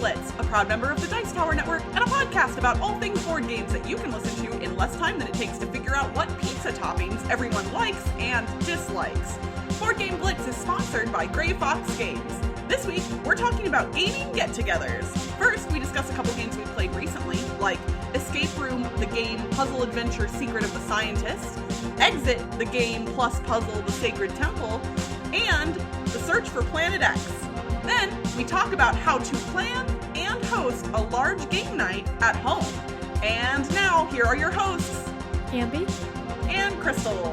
Blitz, a proud member of the Dice Tower Network, and a podcast about all things board games that you can listen to in less time than it takes to figure out what pizza toppings everyone likes and dislikes. Board Game Blitz is sponsored by Grey Fox Games. This week, we're talking about gaming get-togethers. First, we discuss a couple games we've played recently, like Escape Room, the game Puzzle Adventure Secret of the Scientist, Exit, the game plus Puzzle the Sacred Temple, and The Search for Planet X. Then, we talk about how to plan and host a large game night at home. And now, here are your hosts, Ambie and Crystal.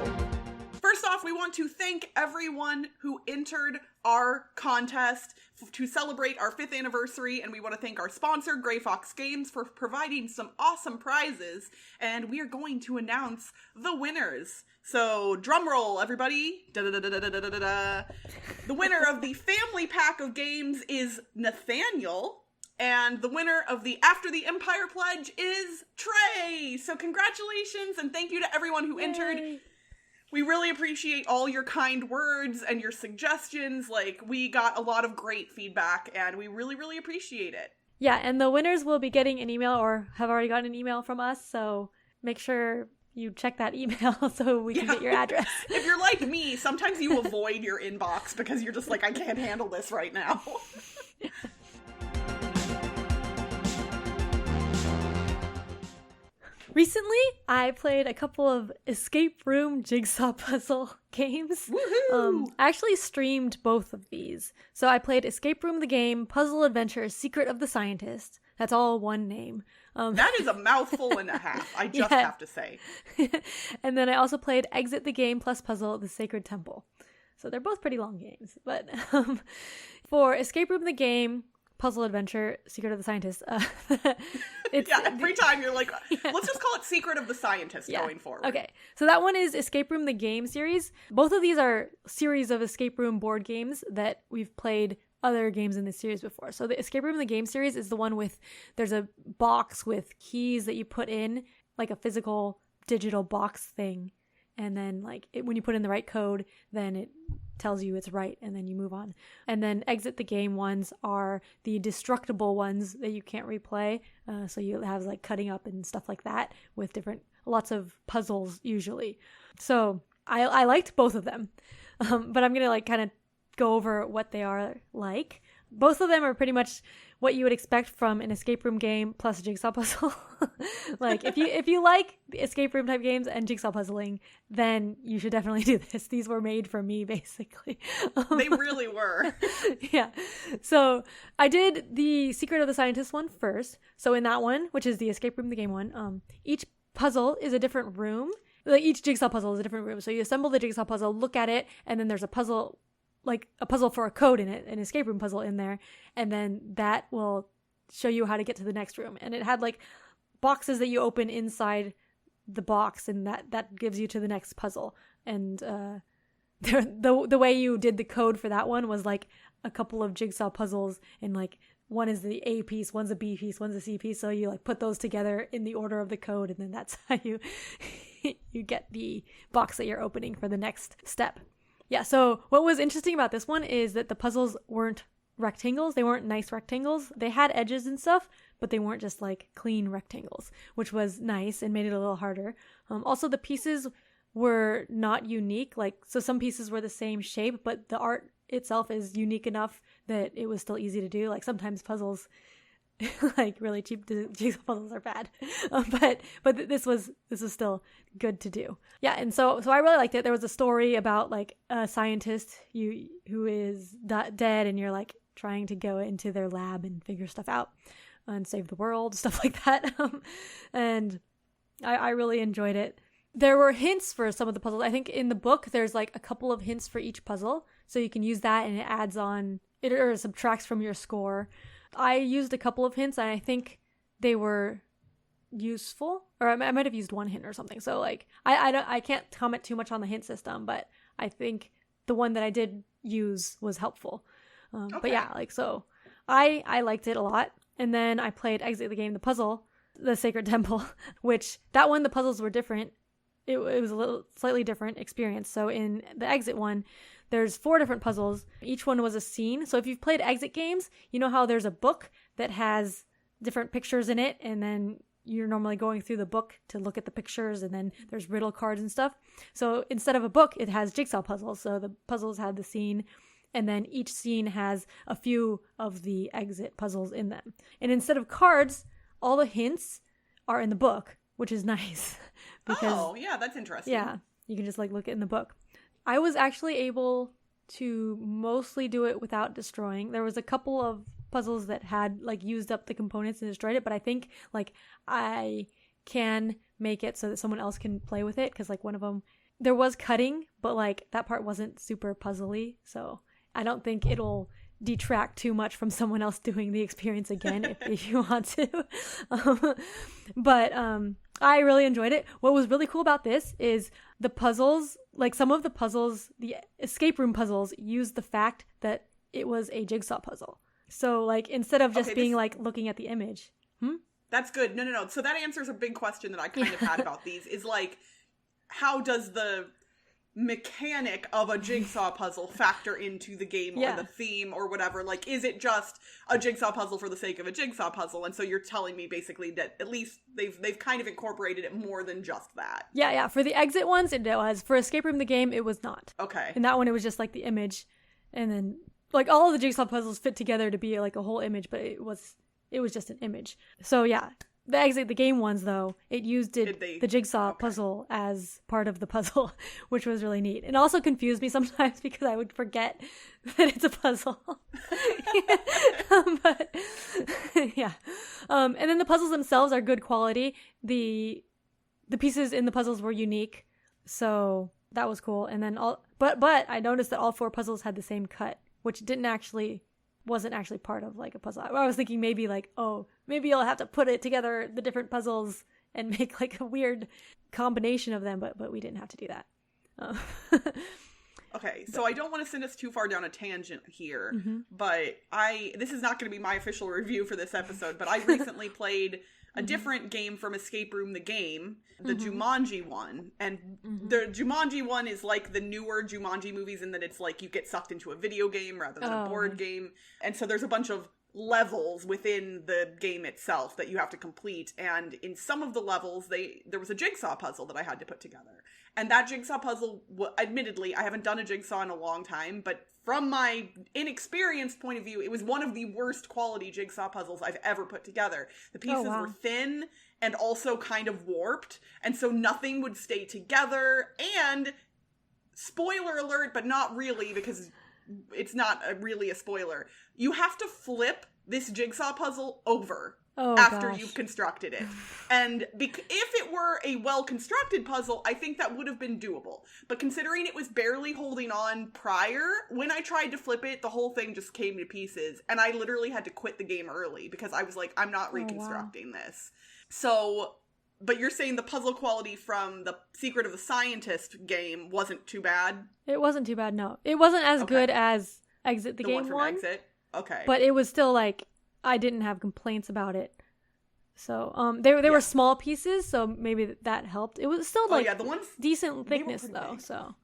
First off, we want to thank everyone who entered our contest to celebrate our 5th anniversary, and we want to thank our sponsor, Grey Fox Games, for providing some awesome prizes, and we are going to announce the winners. So, drum roll, everybody. Da-da-da-da-da-da-da-da. The winner of the family pack of games is Nathaniel, and the winner of the After the Empire Pledge is Trey. So, congratulations, and thank you to everyone who entered. We really appreciate all your kind words and your suggestions. We got a lot of great feedback, and we really, really appreciate it. Yeah, and the winners will be getting an email or have already gotten an email from us, so make sure you check that email so we can get your address. If you're like me, sometimes you avoid your inbox because you're just like, I can't handle this right now. Recently, I played a couple of escape room jigsaw puzzle games. Woohoo! I actually streamed both of these. So I played Escape Room the game, Puzzle Adventure, Secret of the Scientist. That's all one name. That is a mouthful and a half, I just have to say. And then I also played Exit the game plus Puzzle, the Sacred Temple. So they're both pretty long games. But for Escape Room the game, Puzzle Adventure, Secret of the Scientist. Every time you're like, let's just call it Secret of the Scientist going forward. Okay, so that one is Escape Room the game series. Both of these are series of escape room board games that we've played other games in this series before. So the Escape Room the game series is the one with, there's a box with keys that you put in, like a physical digital box thing. And then when you put in the right code, then it tells you it's right, and then you move on. And then Exit the game ones are the destructible ones that you can't replay. So you have cutting up and stuff like that with lots of puzzles usually. So I liked both of them. But I'm going to kind of go over what they are like. Both of them are pretty much what you would expect from an escape room game plus a jigsaw puzzle. If you like escape room type games and jigsaw puzzling, then you should definitely do this. These were made for me, basically. They really were. Yeah. So I did the Secret of the Scientist one first. So in that one, which is the escape room the game one, each puzzle is a different room. Each jigsaw puzzle is a different room. So you assemble the jigsaw puzzle, look at it, and then there's a puzzle for a code in it, an escape room puzzle in there, and then that will show you how to get to the next room. And it had boxes that you open inside the box, and that gives you to the next puzzle. And the way you did the code for that one was a couple of jigsaw puzzles, and one is the A piece, one's a B piece, one's a C piece. So you put those together in the order of the code, and then that's how you you get the box that you're opening for the next step. Yeah, so what was interesting about this one is that the puzzles weren't rectangles. They weren't nice rectangles. They had edges and stuff, but they weren't just clean rectangles, which was nice and made it a little harder. Also, the pieces were not unique. So some pieces were the same shape, but the art itself is unique enough that it was still easy to do. Sometimes puzzles, really cheap jigsaw puzzles are bad, but this was still good to do. Yeah, and so I really liked it. There was a story about a scientist who is dead, and you're trying to go into their lab and figure stuff out and save the world, stuff like that. And I really enjoyed it. There were hints for some of the puzzles. I think in the book there's a couple of hints for each puzzle, so you can use that, and it adds on or subtracts from your score. I used a couple of hints, and I think they were useful, or I might have used one hint or something. So I can't comment too much on the hint system, but I think the one that I did use was helpful. Okay. But yeah, so I liked it a lot. And then I played Exit the game, the puzzle, the Sacred Temple, which that one, the puzzles were different. It was a little slightly different experience. So in the Exit one, there's 4 different puzzles. Each one was a scene. So if you've played exit games, you know how there's a book that has different pictures in it, and then you're normally going through the book to look at the pictures, and then there's riddle cards and stuff. So instead of a book, it has jigsaw puzzles. So the puzzles had the scene, and then each scene has a few of the exit puzzles in them. And instead of cards, all the hints are in the book, which is nice. Oh, yeah, that's interesting. Yeah, you can just like look it in the book. I was actually able to mostly do it without destroying. There was a couple of puzzles that had like used up the components and destroyed it, but I think like I can make it so that someone else can play with it, because like one of them, there was cutting, but like that part wasn't super puzzly, so I don't think it'll detract too much from someone else doing the experience again if you want to. But I really enjoyed it. What was really cool about this is the puzzles, like some of the puzzles, the escape room puzzles, used the fact that it was a jigsaw puzzle. So like instead of just being like looking at the image. That's good. No. So that answers a big question that I kind of had about these, is like, how does the mechanic of a jigsaw puzzle factor into the game or the theme or whatever? Like, is it just a jigsaw puzzle for the sake of a jigsaw puzzle? And so you're telling me basically that at least they've kind of incorporated it more than just that. Yeah. For the exit ones, it was. For Escape Room the game, it was not. Okay. And that one, it was just like the image, and then like all of the jigsaw puzzles fit together to be like a whole image, but it was just an image. So yeah. The exit the game ones, though, it used the jigsaw puzzle as part of the puzzle, which was really neat. It also confused me sometimes because I would forget that it's a puzzle. But yeah. And then the puzzles themselves are good quality. The pieces in the puzzles were unique, so that was cool. And then but I noticed that all 4 puzzles had the same cut, which wasn't actually part of like a puzzle. I was thinking maybe like, oh, maybe you'll have to put it together, the different puzzles, and make like a weird combination of them, but we didn't have to do that. Okay, so I don't want to send us too far down a tangent here, but this is not going to be my official review for this episode, but I recently played a different game from Escape Room the game, the Jumanji one. And the Jumanji one is like the newer Jumanji movies in that it's like you get sucked into a video game rather than a board game. And so there's a bunch of levels within the game itself that you have to complete. And in some of the levels, there was a jigsaw puzzle that I had to put together. And that jigsaw puzzle, admittedly, I haven't done a jigsaw in a long time, but from my inexperienced point of view, it was one of the worst quality jigsaw puzzles I've ever put together. The pieces were thin and also kind of warped, and so nothing would stay together. And spoiler alert, but not really, because it's not really a spoiler. You have to flip this jigsaw puzzle over after you've constructed it. And if it were a well-constructed puzzle, I think that would have been doable. But considering it was barely holding on prior, when I tried to flip it, the whole thing just came to pieces. And I literally had to quit the game early because I was like, I'm not reconstructing this. So, but you're saying the puzzle quality from the Secret of the Scientist game wasn't too bad? It wasn't too bad, no. It wasn't as good as Exit the Game one. Exit? Okay. But it was still like, I didn't have complaints about it. So, they were small pieces, so maybe that helped. It was still like the ones, decent thickness though, big. So.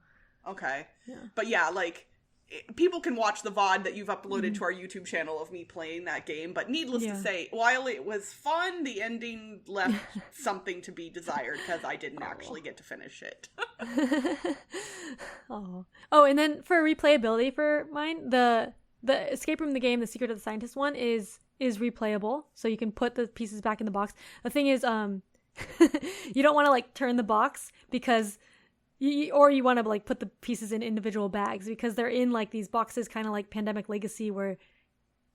Okay. Yeah. But yeah, like, people can watch the VOD that you've uploaded to our YouTube channel of me playing that game, but needless to say, while it was fun, the ending left something to be desired because I didn't actually get to finish it. Oh, and then for replayability for mine, the Escape Room the game, the Secret of the Scientist one is replayable, so you can put the pieces back in the box. The thing is, you don't want to like turn the box because you want to like put the pieces in individual bags because they're in like these boxes, kind of like Pandemic Legacy, where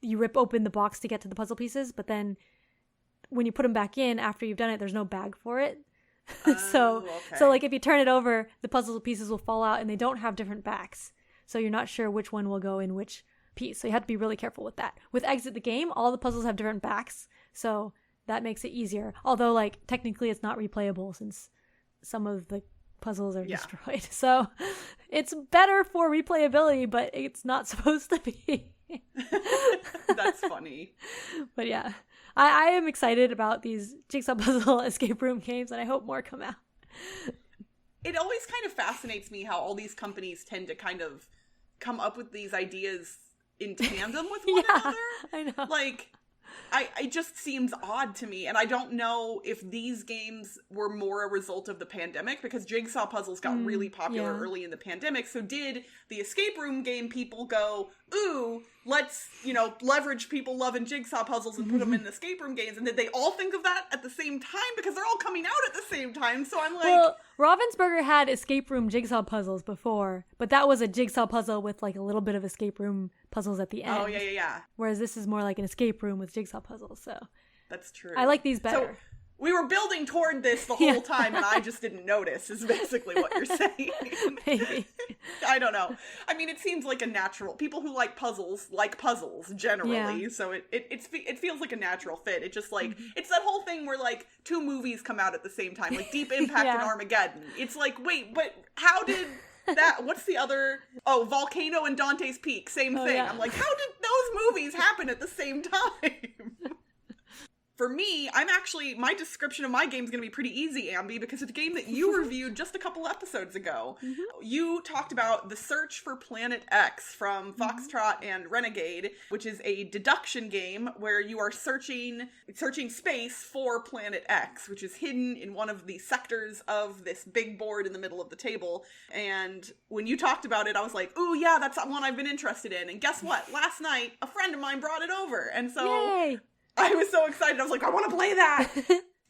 you rip open the box to get to the puzzle pieces, but then when you put them back in after you've done it, there's no bag for it. So like if you turn it over, the puzzle pieces will fall out and they don't have different backs, so you're not sure which one will go in which piece. So you have to be really careful with that. With Exit the Game, all the puzzles have different backs, so that makes it easier. Although like technically it's not replayable since some of the puzzles are destroyed. So it's better for replayability, but it's not supposed to be. That's funny. But yeah, I am excited about these jigsaw puzzle escape room games, and I hope more come out. It always kind of fascinates me how all these companies tend to kind of come up with these ideas in tandem with one another. I know. Like, it just seems odd to me, and I don't know if these games were more a result of the pandemic, because jigsaw puzzles got really popular early in the pandemic, so did the escape room game people go, ooh, let's, leverage people loving jigsaw puzzles and put them in the escape room games, and did they all think of that at the same time? Because they're all coming out at the same time, so I'm like... Well, Ravensburger had escape room jigsaw puzzles before, but that was a jigsaw puzzle with, like, a little bit of escape room puzzles at the end. Oh, yeah. Whereas this is more like an escape room with jigsaw puzzles, so... That's true. I like these better. So, we were building toward this the whole time, and I just didn't notice, is basically what you're saying. Maybe. I don't know. I mean, it seems like a natural... People who like puzzles generally, so it feels like a natural fit. It just, like... It's that whole thing where, like, 2 movies come out at the same time, like Deep Impact and Armageddon. It's like, wait, but how did... what's the other... Oh, Volcano and Dante's Peak, same thing. Yeah. I'm like, how did those movies happen at the same time? For me, my description of my game is going to be pretty easy, Ambie, because it's a game that you reviewed just a couple episodes ago. You talked about The Search for Planet X from Foxtrot and Renegade, which is a deduction game where you are searching space for Planet X, which is hidden in one of the sectors of this big board in the middle of the table. And when you talked about it, I was like, ooh, yeah, that's one I've been interested in. And guess what? Last night, a friend of mine brought it over. And so... Yay! I was so excited. I was like, I want to play that.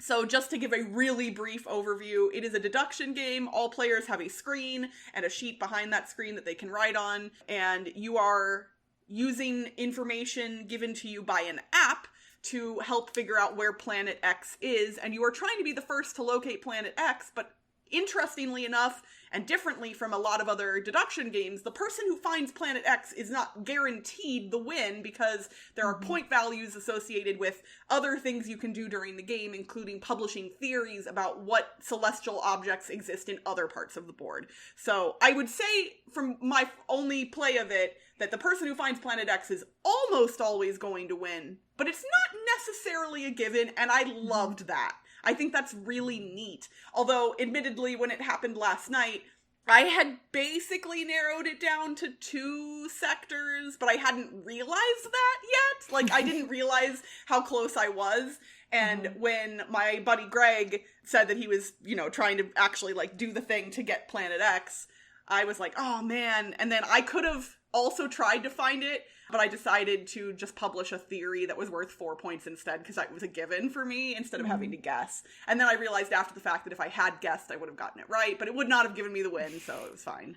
So just to give a really brief overview, it is a deduction game. All players have a screen and a sheet behind that screen that they can write on. And you are using information given to you by an app to help figure out where Planet X is. And you are trying to be the first to locate Planet X, but interestingly enough, and differently from a lot of other deduction games, the person who finds Planet X is not guaranteed the win, because there are point values associated with other things you can do during the game, including publishing theories about what celestial objects exist in other parts of the board. So I would say, from my only play of it, that the person who finds Planet X is almost always going to win, but it's not necessarily a given, and I loved that. I think that's really neat. Although, admittedly, when it happened last night, I had basically narrowed it down to 2 sectors, but I hadn't realized that yet. Like, I didn't realize how close I was. And when my buddy Greg said that he was, trying to actually, like, do the thing to get Planet X, I was like, oh, man. And then I could have also tried to find it, but I decided to just publish a theory that was worth 4 points instead, because that was a given for me, instead of having to guess. And then I realized after the fact that if I had guessed, I would have gotten it right, but it would not have given me the win, so it was fine.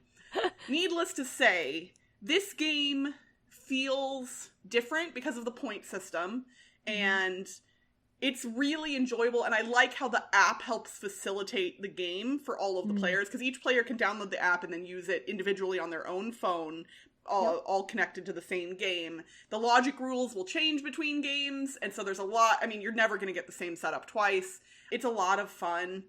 Needless to say, this game feels different because of the point system, and it's really enjoyable, and I like how the app helps facilitate the game for all of the players, because each player can download the app and then use it individually on their own phone, all connected to the same game. The logic rules will change between games, and so there's a lot. I mean, you're never going to get the same setup twice. It's a lot of fun.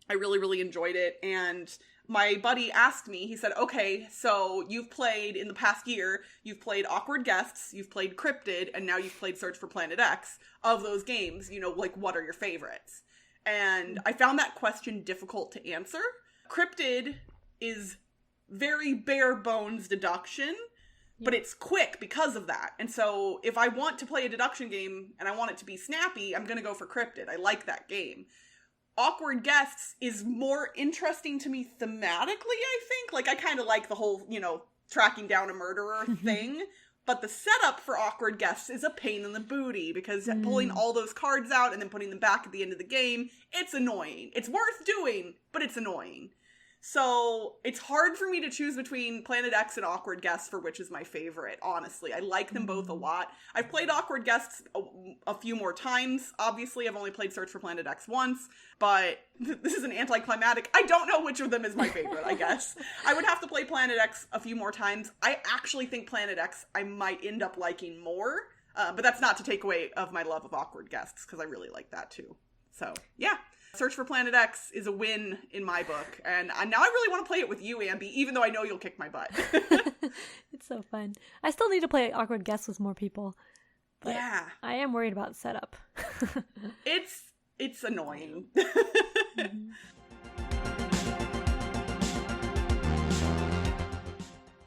I really, really enjoyed it, and my buddy asked me, he said, okay, so you've played, in the past year, you've played Awkward Guests, you've played Cryptid, and now you've played Search for Planet X. Of those games, what are your favorites? And I found that question difficult to answer. Cryptid is very bare bones deduction, but it's quick because of that. And so if I want to play a deduction game and I want it to be snappy, I'm going to go for Cryptid. I like that game. Awkward Guests is more interesting to me thematically, I think. Like, I kind of like the whole, tracking down a murderer thing. But the setup for Awkward Guests is a pain in the booty, because pulling all those cards out and then putting them back at the end of the game, it's annoying. It's worth doing, but it's annoying. So it's hard for me to choose between Planet X and Awkward Guests for which is my favorite, honestly. I like them both a lot. I've played Awkward Guests a few more times. Obviously, I've only played Search for Planet X once, but this is an anticlimactic. I don't know which of them is my favorite, I guess. I would have to play Planet X a few more times. I actually think Planet X I might end up liking more, but that's not to take away of my love of Awkward Guests, because I really like that too. So, yeah. Search for Planet X is a win in my book, and now I really want to play it with you, Ambie, even though I know you'll kick my butt. It's so fun. I still need to play Awkward Guests with more people. But yeah. I am worried about setup. It's annoying.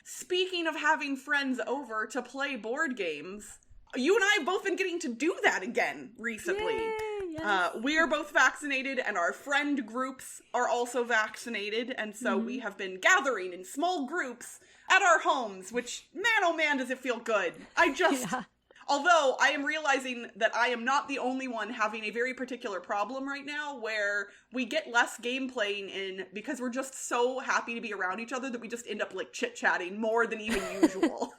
Speaking of having friends over to play board games, you and I have both been getting to do that again recently. Yay, yes. We are both vaccinated, and our friend groups are also vaccinated, and so we have been gathering in small groups at our homes, which, man, oh man, does it feel good. Although I am realizing that I am not the only one having a very particular problem right now where we get less game playing in because we're just so happy to be around each other that we just end up like chit-chatting more than even usual.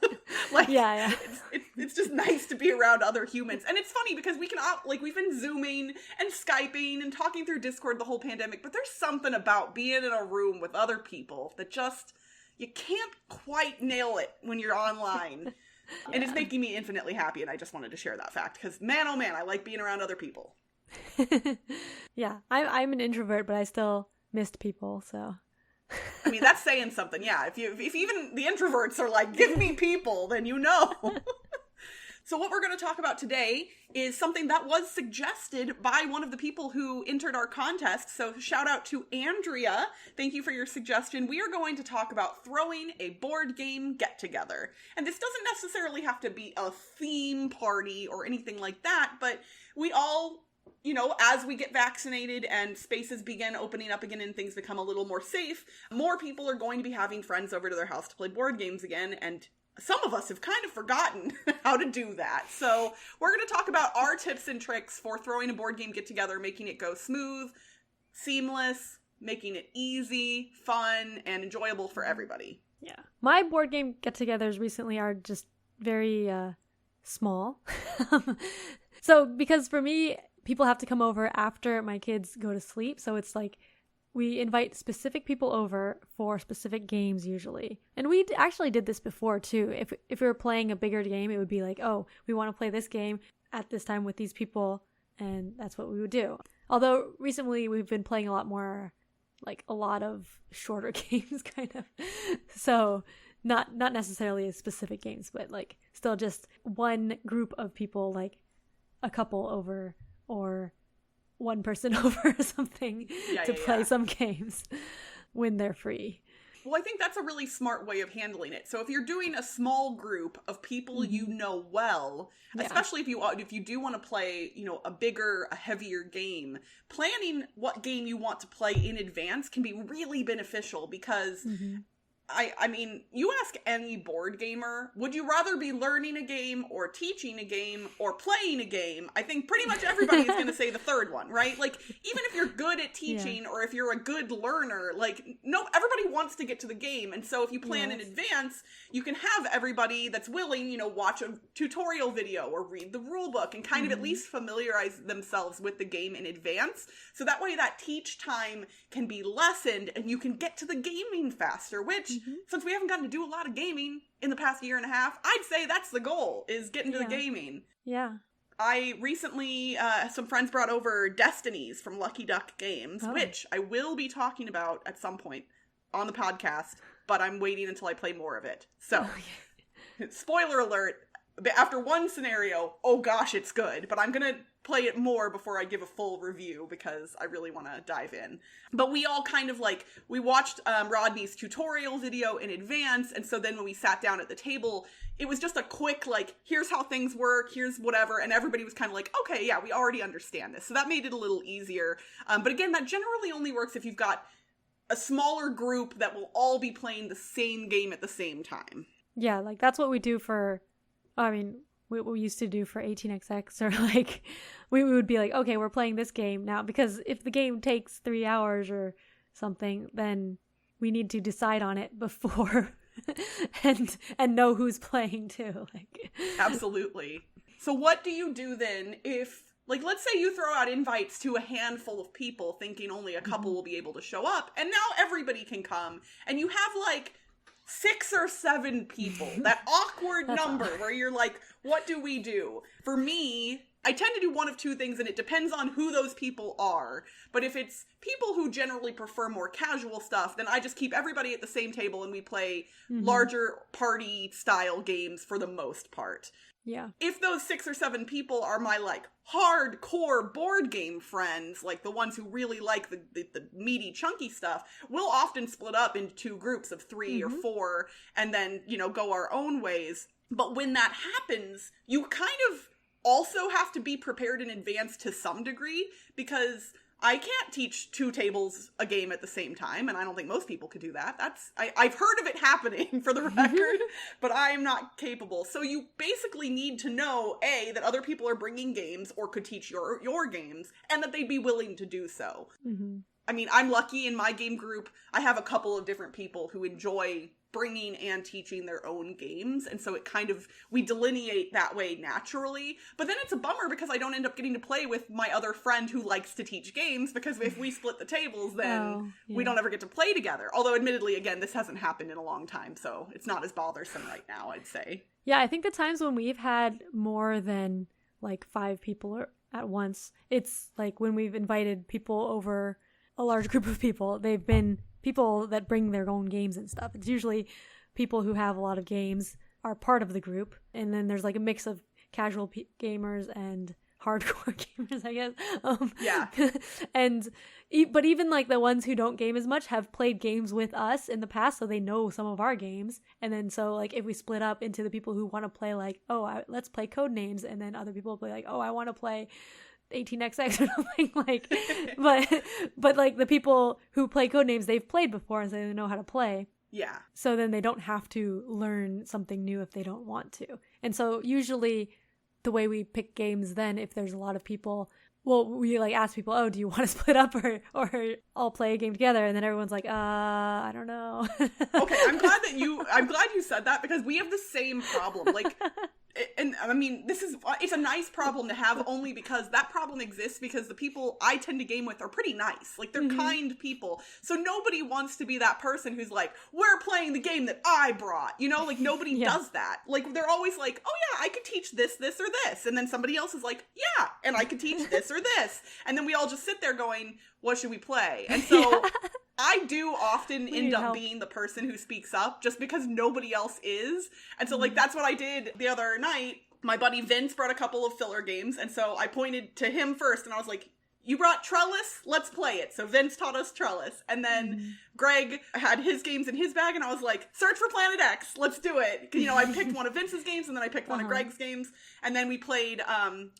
It's just nice to be around other humans. And it's funny because we can, like, we've been Zooming and Skyping and talking through Discord the whole pandemic, but there's something about being in a room with other people that just, you can't quite nail it when you're online. Yeah. And it's making me infinitely happy, and I just wanted to share that fact, because man, oh man, I like being around other people. Yeah, I'm an introvert, but I still missed people, so. I mean, that's saying something, yeah. If even the introverts are like, give me people, then you know. So what we're going to talk about today is something that was suggested by one of the people who entered our contest. So shout out to Andrea. Thank you for your suggestion. We are going to talk about throwing a board game get-together. And this doesn't necessarily have to be a theme party or anything like that, but we all, you know, as we get vaccinated and spaces begin opening up again and things become a little more safe, more people are going to be having friends over to their house to play board games again, and some of us have kind of forgotten how to do that. So we're going to talk about our tips and tricks for throwing a board game get-together, making it go smooth, seamless, making it easy, fun, and enjoyable for everybody. Yeah. My board game get-togethers recently are just very small. So because for me, people have to come over after my kids go to sleep. So it's like we invite specific people over for specific games usually. And we actually did this before too. If we were playing a bigger game, it would be like, oh, we want to play this game at this time with these people, and that's what we would do. Although recently we've been playing a lot of shorter games kind of. So not necessarily specific games, but like still just one group of people, like a couple over or one person over or something to play some games when they're free. Well, I think that's a really smart way of handling it. So if you're doing a small group of people you know well, especially if you do want to play, you know, a heavier game, planning what game you want to play in advance can be really beneficial because I mean, you ask any board gamer, would you rather be learning a game or teaching a game or playing a game? I think pretty much everybody is going to say the third one, right? Like, even if you're good at teaching or if you're a good learner, like, no, everybody wants to get to the game. And so if you plan in advance, you can have everybody that's willing, you know, watch a tutorial video or read the rule book and kind of at least familiarize themselves with the game in advance. So that way that teach time can be lessened and you can get to the gaming faster, which since we haven't gotten to do a lot of gaming in the past year and a half, I'd say that's the goal, is getting to the gaming. Yeah. I recently, some friends brought over Destinies from Lucky Duck Games, which I will be talking about at some point on the podcast, but I'm waiting until I play more of it. So, spoiler alert, after one scenario, oh gosh, it's good, but I'm going to play it more before I give a full review because I really want to dive in. But we all kind of we watched Rodney's tutorial video in advance, and so then when we sat down at the table, it was just a quick, here's how things work, here's whatever, and everybody was kind of like, okay, yeah, we already understand this. So that made it a little easier. But again, that generally only works if you've got a smaller group that will all be playing the same game at the same time. Yeah, that's what we do for, what we used to do for 18xx, or we would be like, okay, we're playing this game now, because if the game takes 3 hours or something, then we need to decide on it before and know who's playing too. Absolutely. So what do you do then if, let's say you throw out invites to a handful of people thinking only a couple will be able to show up, and now everybody can come, and you have 6 or 7 people, that awkward number where you're like, what do we do? For me, I tend to do one of two things, and it depends on who those people are. But if it's people who generally prefer more casual stuff, then I just keep everybody at the same table and we play larger party-style games for the most part. Yeah. If those 6 or 7 people are my, like, hardcore board game friends, like the ones who really like the meaty, chunky stuff, we'll often split up into 2 groups of 3 or 4 and then, you know, go our own ways. But when that happens, you kind of also have to be prepared in advance to some degree, because I can't teach 2 tables a game at the same time, and I don't think most people could do that. I've heard of it happening, for the record, but I am not capable. So you basically need to know, A, that other people are bringing games or could teach your games, and that they'd be willing to do so. I mean, I'm lucky in my game group, I have a couple of different people who enjoy bringing and teaching their own games, and so it kind of, we delineate that way naturally. But then it's a bummer because I don't end up getting to play with my other friend who likes to teach games, because if we split the tables, then we don't ever get to play together. Although admittedly, again, this hasn't happened in a long time, so it's not as bothersome right now, I'd say. Yeah, I think the times when we've had more than like 5 people at once, it's like when we've invited people over, a large group of people, they've been people that bring their own games and stuff. It's usually people who have a lot of games are part of the group, and then there's like a mix of casual gamers and hardcore gamers, I guess. Yeah. But even like the ones who don't game as much have played games with us in the past, so they know some of our games. And then so like if we split up into the people who want to play like, let's play Codenames, and then other people play like, I want to play 18XX or something, like, but like the people who play Codenames, they've played before, and so they know how to play. Yeah. So then they don't have to learn something new if they don't want to. And so usually the way we pick games then, if there's a lot of people, well, we like ask people, do you want to split up or all play a game together? And then everyone's like, I don't know. Okay, I'm glad you said that, because we have the same problem. Like, and I mean, it's a nice problem to have, only because that problem exists because the people I tend to game with are pretty nice. Like, they're kind people. So nobody wants to be that person who's like, we're playing the game that I brought. You know, like, nobody does that. Like, they're always like, oh yeah, I could teach this, or this. And then somebody else is like, yeah, and I could teach this or this. And then we all just sit there going, what should we play? And so I do often end up being the person who speaks up, just because nobody else is. And so, like, that's what I did the other night. My buddy Vince brought a couple of filler games, and so I pointed to him first, and I was like, you brought Trellis? Let's play it. So Vince taught us Trellis. And then Greg had his games in his bag, and I was like, Search for Planet X. Let's do it. You know, I picked one of Vince's games, and then I picked one of Greg's games. And then we played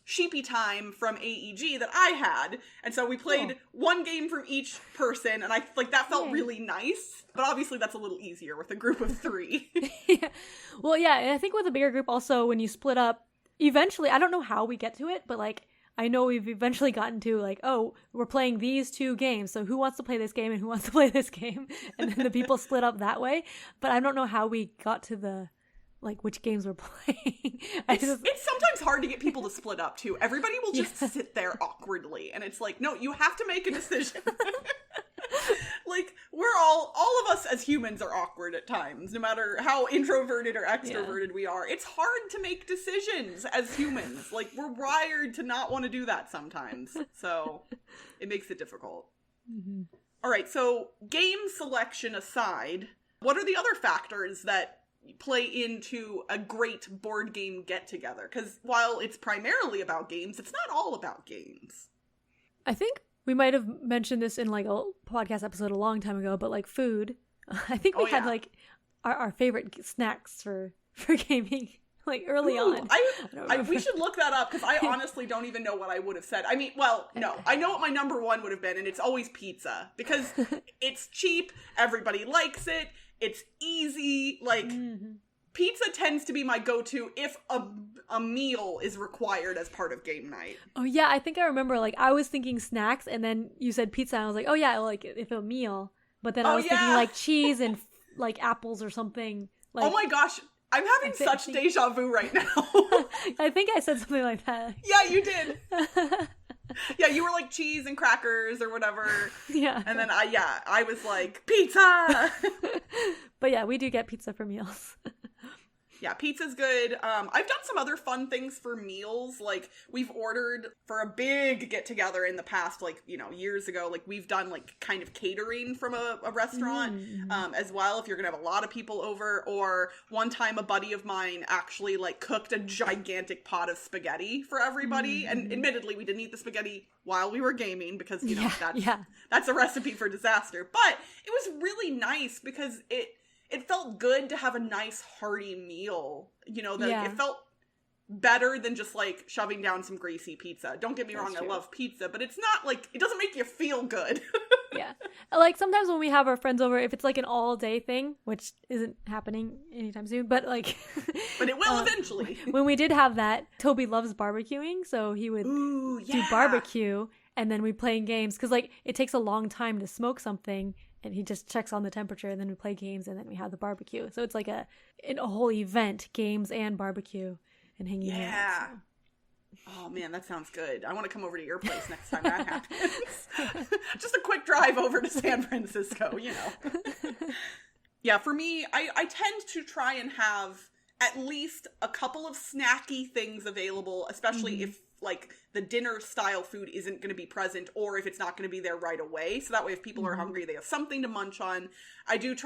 Sheepy Time from AEG that I had. And so we played one game from each person, and I like that felt really nice. But obviously that's a little easier with a group of 3. Yeah. Well, yeah, and I think with a bigger group also, when you split up, eventually, I don't know how we get to it, but like, I know we've eventually gotten to like, we're playing these 2 games, so who wants to play this game and who wants to play this game? And then the people split up that way. But I don't know how we got to the, like, which games we're playing. It's sometimes hard to get people to split up too. Everybody will just sit there awkwardly, and it's like, no, you have to make a decision. Like, we're all of us as humans are awkward at times, no matter how introverted or extroverted we are. It's hard to make decisions as humans. Like, we're wired to not want to do that sometimes. So it makes it difficult. All right, so game selection aside, what are the other factors that play into a great board game get-together? Because while it's primarily about games, it's not all about games. I think we might have mentioned this in like a podcast episode a long time ago, but like food. I think we had like our favorite snacks for gaming like early on. We should look that up, because I honestly don't even know what I would have said. I mean, well, no, I know what my number 1 would have been, and it's always pizza, because it's cheap, everybody likes it, it's easy, like... Pizza tends to be my go-to if a meal is required as part of game night. Oh, yeah, I think I remember, like, I was thinking snacks, and then you said pizza, and I was like, oh, yeah, like, if a meal. But then I was thinking, like, cheese and, like, apples or something. Like, oh my gosh, I'm having such deja vu right now. I think I said something like that. Yeah, you did. Yeah, you were like cheese and crackers or whatever. Yeah. And then I was like, pizza! But yeah, we do get pizza for meals. Yeah, pizza's good. I've done some other fun things for meals. Like, we've ordered for a big get-together in the past, like, you know, years ago. Like, we've done, like, kind of catering from a restaurant as well, if you're gonna have a lot of people over. Or one time a buddy of mine actually, like, cooked a gigantic pot of spaghetti for everybody. And admittedly, we didn't eat the spaghetti while we were gaming because, you know, that's a recipe for disaster. But it was really nice because it felt good to have a nice hearty meal, you know, that it felt better than just like shoving down some greasy pizza. Don't get me wrong, I love pizza, but it's not like, it doesn't make you feel good. Yeah. Like sometimes when we have our friends over, if it's like an all day thing, which isn't happening anytime soon, but like, but it will eventually. When we did have that, Toby loves barbecuing. So he would do barbecue and then we playing games. Cause like it takes a long time to smoke something. And he just checks on the temperature, and then we play games, and then we have the barbecue. So it's like a whole event, games and barbecue, and hanging out. So. Oh man, that sounds good. I want to come over to your place next time that happens. Just a quick drive over to San Francisco, you know. Yeah, for me, I tend to try and have at least a couple of snacky things available, especially if like the dinner style food isn't going to be present or if it's not going to be there right away. So that way if people are hungry, they have something to munch on. I tend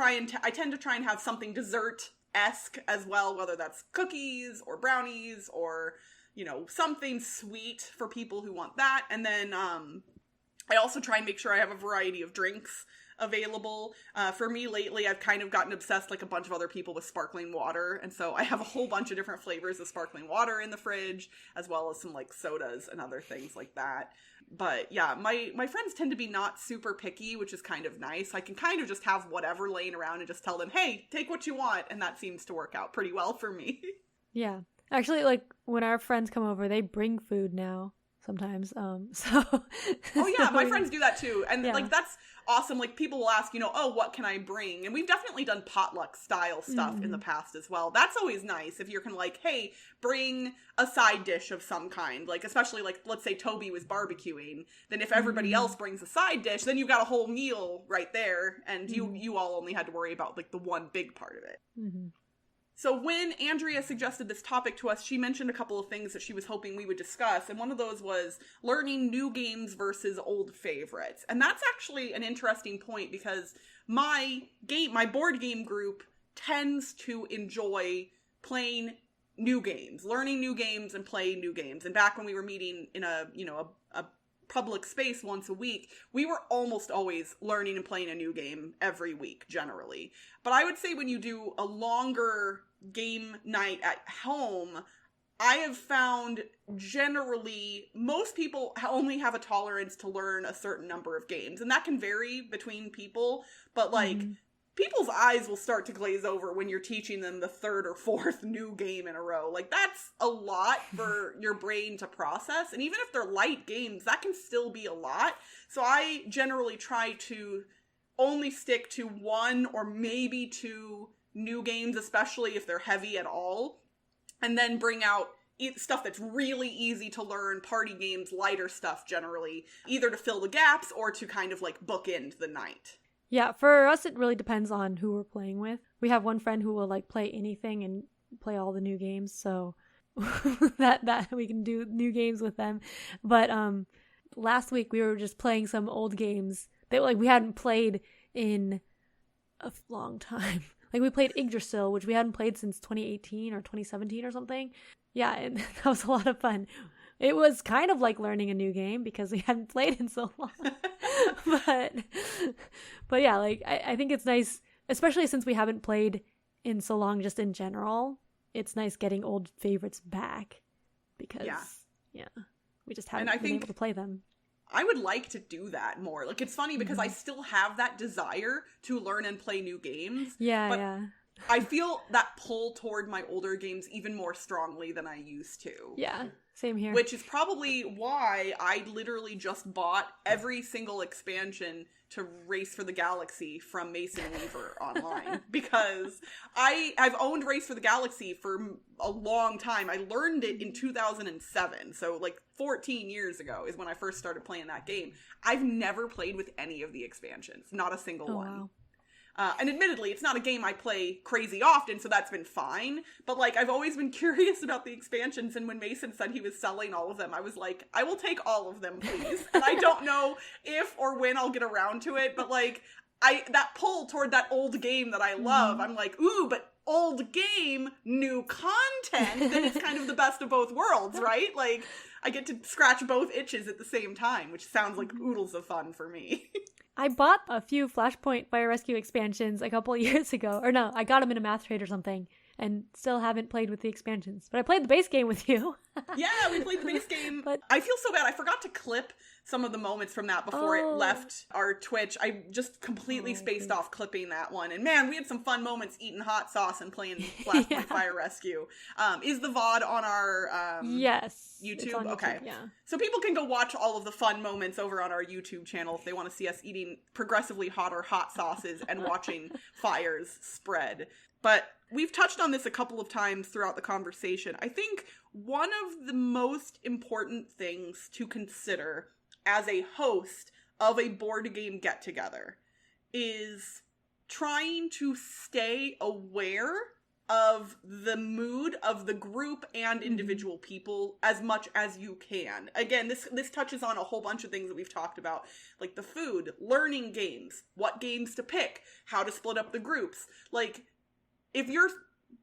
to try and have something dessert-esque as well, whether that's cookies or brownies or, you know, something sweet for people who want that. And then I also try and make sure I have a variety of drinks available. For me lately, I've kind of gotten obsessed like a bunch of other people with sparkling water. And so I have a whole bunch of different flavors of sparkling water in the fridge, as well as some like sodas and other things like that. But yeah, my friends tend to be not super picky, which is kind of nice. I can kind of just have whatever laying around and just tell them, hey, take what you want. And that seems to work out pretty well for me. Yeah. Actually, like when our friends come over, they bring food now. Sometimes, oh yeah, my friends do that too, and like that's awesome. Like people will ask, you know, oh, what can I bring? And we've definitely done potluck style stuff in the past as well. That's always nice if you're kind of like, hey, bring a side dish of some kind. Like especially like let's say Toby was barbecuing, then if everybody else brings a side dish, then you've got a whole meal right there, and you all only had to worry about like the one big part of it. So when Andrea suggested this topic to us, she mentioned a couple of things that she was hoping we would discuss. And one of those was learning new games versus old favorites. And that's actually an interesting point because my board game group tends to enjoy playing new games, learning new games and playing new games. And back when we were meeting in a public space once a week, we were almost always learning and playing a new game every week, generally. But I would say when you do a longer game night at home, I have found generally most people only have a tolerance to learn a certain number of games. And that can vary between people, but like people's eyes will start to glaze over when you're teaching them the third or fourth new game in a row. Like, that's a lot for your brain to process. And even if they're light games, that can still be a lot. So I generally try to only stick to one or maybe two new games, especially if they're heavy at all. And then bring out stuff that's really easy to learn, party games, lighter stuff generally, either to fill the gaps or to kind of like bookend the night. Yeah, for us, it really depends on who we're playing with. We have one friend who will like play anything and play all the new games, so that we can do new games with them. But last week we were just playing some old games that like we hadn't played in a long time. Like we played Yggdrasil, which we hadn't played since 2018 or 2017 or something. Yeah, and that was a lot of fun. It was kind of like learning a new game because we hadn't played in so long. but yeah, like I think it's nice, especially since we haven't played in so long just in general. It's nice getting old favorites back because we just haven't been able to play them. I would like to do that more. Like, it's funny because I still have that desire to learn and play new games. Yeah. I feel that pull toward my older games even more strongly than I used to. Yeah, same here. Which is probably why I literally just bought every single expansion to Race for the Galaxy from Mason Weaver online. Because I've owned Race for the Galaxy for a long time. I learned it in 2007. So like 14 years ago is when I first started playing that game. I've never played with any of the expansions. Not a single one. Wow. And admittedly, it's not a game I play crazy often, so that's been fine. But, like, I've always been curious about the expansions, and when Mason said he was selling all of them, I was like, I will take all of them, please. And I don't know if or when I'll get around to it, but, like, that pull toward that old game that I love, I'm like, ooh, but old game, new content, then it's kind of the best of both worlds, right? Like, I get to scratch both itches at the same time, which sounds like oodles of fun for me. I bought a few Flashpoint Fire Rescue expansions a couple years ago. Or no, I got them in a math trade or something. And still haven't played with the expansions. But I played the base game with you. Yeah, we played the base game. But I feel so bad. I forgot to clip some of the moments from that before it left our Twitch. I just completely spaced off clipping that one. And man, we had some fun moments eating hot sauce and playing Flashpoint Fire Rescue. Is the VOD on our yes, YouTube? It's on Okay. YouTube, yeah. So people can go watch all of the fun moments over on our YouTube channel if they want to see us eating progressively hotter hot sauces and watching fires spread. But we've touched on this a couple of times throughout the conversation. I think one of the most important things to consider as a host of a board game get-together is trying to stay aware of the mood of the group and individual people as much as you can. Again, this touches on a whole bunch of things that we've talked about, like the food, learning games, what games to pick, how to split up the groups. Like, if you're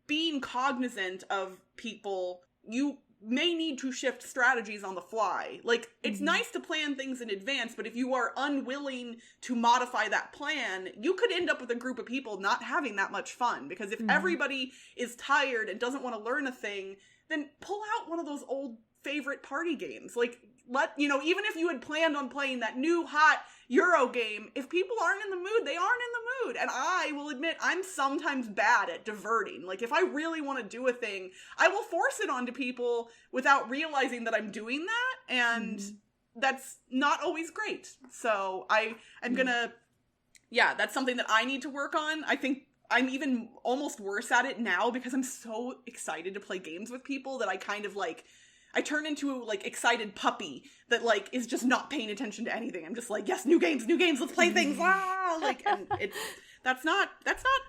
being cognizant of people, you may need to shift strategies on the fly. Like, it's nice to plan things in advance, but if you are unwilling to modify that plan, you could end up with a group of people not having that much fun. Because if everybody is tired and doesn't want to learn a thing, then pull out one of those old favorite party games. Like, even if you had planned on playing that new hot Euro game, if people aren't in the mood, they aren't in the mood. And I will admit, I'm sometimes bad at diverting. Like, if I really want to do a thing, I will force it onto people without realizing that I'm doing that. And that's not always great. So I'm gonna, that's something that I need to work on. I think I'm even almost worse at it now because I'm so excited to play games with people that I kind of like, I turn into a, like, excited puppy that, like, is just not paying attention to anything. I'm just like, yes, new games, let's play things. Like, and that's not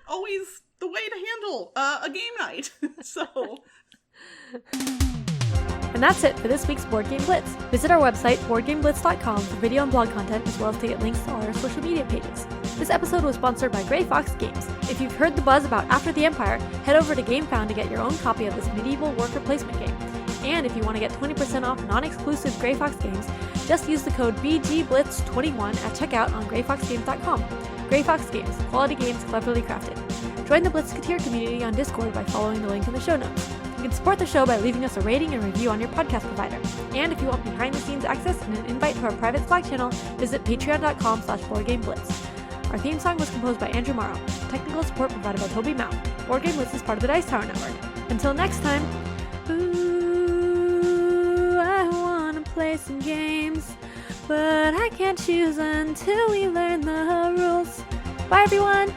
always the way to handle a game night. So. And that's it for this week's Board Game Blitz. Visit our website, boardgameblitz.com, for video and blog content, as well as to get links to all our social media pages. This episode was sponsored by Grey Fox Games. If you've heard the buzz about After the Empire, head over to GameFound to get your own copy of this medieval worker placement game. And if you want to get 20% off non-exclusive Grey Fox games, just use the code BGBLITZ21 at checkout on greyfoxgames.com. Grey Fox Games, quality games cleverly crafted. Join the Blitzketeer community on Discord by following the link in the show notes. You can support the show by leaving us a rating and review on your podcast provider. And if you want behind-the-scenes access and an invite to our private Slack channel, visit patreon.com/boardgameblitz. Our theme song was composed by Andrew Morrow. Technical support provided by Toby Mount. Board Game Blitz is part of the Dice Tower Network. Until next time, I wanna play some games, but I can't choose until we learn the rules. Bye, everyone!